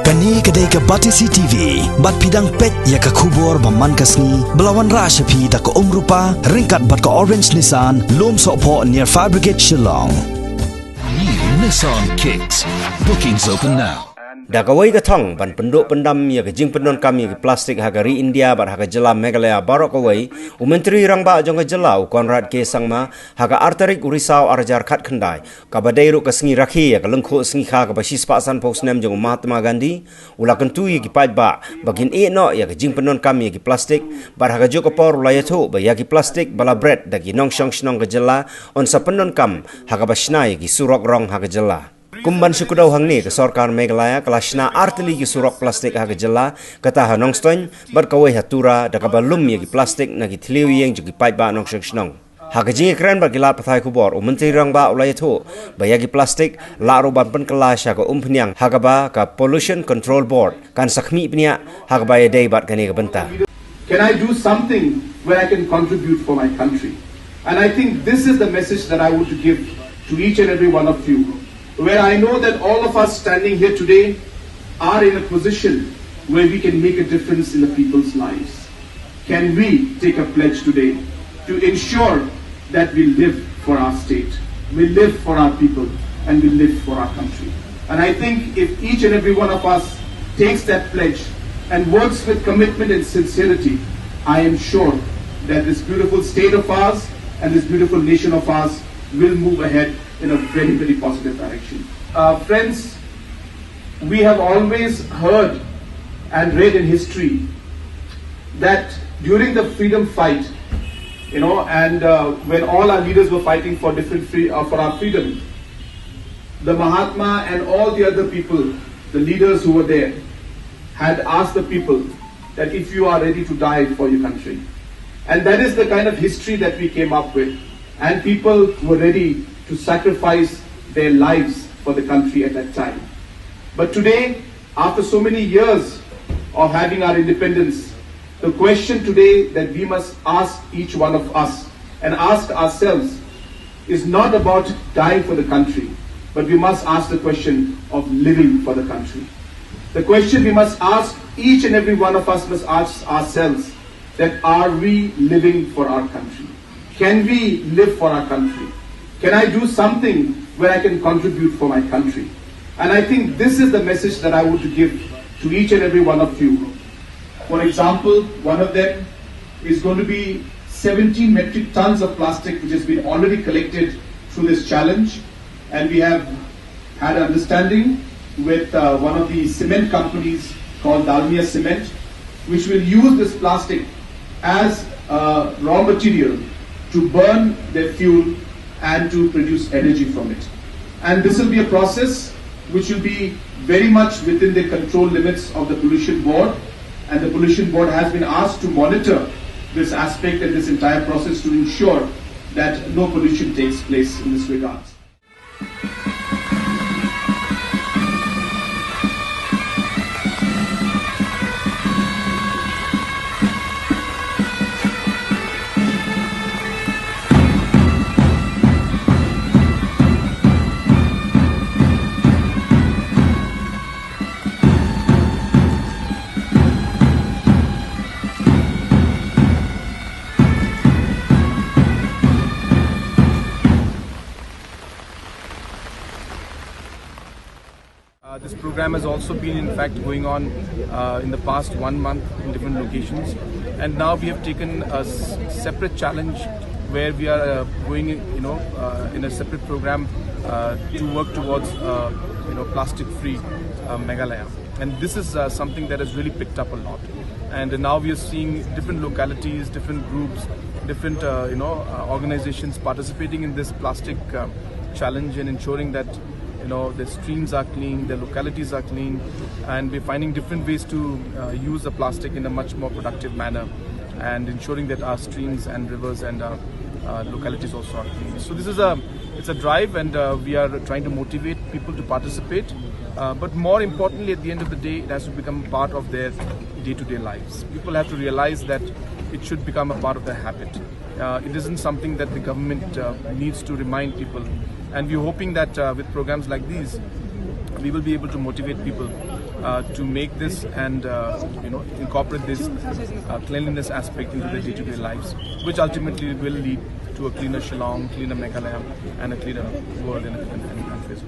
Kani kadai ka Batisi TV, bat pidang pet ya ka kubor baman kasni, belawan rasha pi da ka rupa, ringkat bat ka orange Nissan, lom sokpo near Fire Brigade Shillong. New Nissan Kicks. Bookings open now. Dagawai gatong ban penduk pendam ya kejing pendon kami ke plastik hagari India bar haga jela Meghalaya barok awai umenteri rangba jong jela Konrad K Sangma haga arterik urisau arjar khat khandai kabadai ru kasngi rakhi ya kalengkho sngi kha ka basis pasan posnem jong Mahatma Gandhi ula kentu ya ki ba bagin e no ya kejing pendon kami ki plastik bar haga jok por ulaya thu ba ya ki plastik bala bread dagi nong shong shnong ka jela on sa pendon kam haga basnai ki surok rong haga jela Kumban sukudau hangni ke Sarkar Meghalaya kelasna artili ki surok plastik haga jela kata hanong stoin berkawai hatura da kabalum ya ki plastik na ki thliu yeng juki pipe ba nong shnong haga jingi kren ba gilat pathai kubor menteri rangba ulai tho ba ya ki plastik la ro ban pen kelas haga pnyang haga ba ka pollution control board kan sakhmi pnya haga ba ya dei bat kani ka benta. Can I do something where I can contribute for my country? And I think this is the message that I want to give to each and every one of you, where I know that all of us standing here today are in a position where we can make a difference in the people's lives. Can we take a pledge today to ensure that we live for our state, we live for our people, and we live for our country? And I think if each and every one of us takes that pledge and works with commitment and sincerity, I am sure that this beautiful state of ours and this beautiful nation of ours will move ahead in a very, very positive direction. Friends, we have always heard and read in history that during the freedom fight, and when all our leaders were fighting for for our freedom, the Mahatma and all the other people, the leaders who were there, had asked the people that if you are ready to die for your country. And that is the kind of history that we came up with. And people were ready to sacrifice their lives for the country at that time. But today, after so many years of having our independence, the question today that we must ask each one of us and ask ourselves is not about dying for the country, but we must ask the question of living for the country. The question we must ask, each and every one of us must ask ourselves, that are we living for our country? Can we live for our country? Can I do something where I can contribute for my country? And I think this is the message that I want to give to each and every one of you. For example, one of them is going to be 17 metric tons of plastic which has been already collected through this challenge. And we have had an understanding with one of the cement companies called Dalmia Cement, which will use this plastic as raw material to burn their fuel and to produce energy from it. And this will be a process which will be very much within the control limits of the Pollution Board, and the Pollution Board has been asked to monitor this aspect and this entire process to ensure that no pollution takes place in this regard. This program has also been in fact going on in the past 1 month in different locations, and now we have taken a separate challenge where we are going in a separate program to work towards plastic free Meghalaya. And this is something that has really picked up a lot, and now we are seeing different localities, different groups, different organizations participating in this plastic challenge and ensuring that the streams are clean, the localities are clean, and we're finding different ways to use the plastic in a much more productive manner and ensuring that our streams and rivers and localities also are clean. So this is it's a drive, and we are trying to motivate people to participate, but more importantly, at the end of the day, it has to become part of their day-to-day lives. People have to realize that it should become a part of their habit. It isn't something that the government needs to remind people. And we're hoping that with programs like these, we will be able to motivate people to make this and incorporate this cleanliness aspect into their day-to-day lives, which ultimately will lead to a cleaner Shillong, cleaner Meghalaya, and a cleaner world and countries.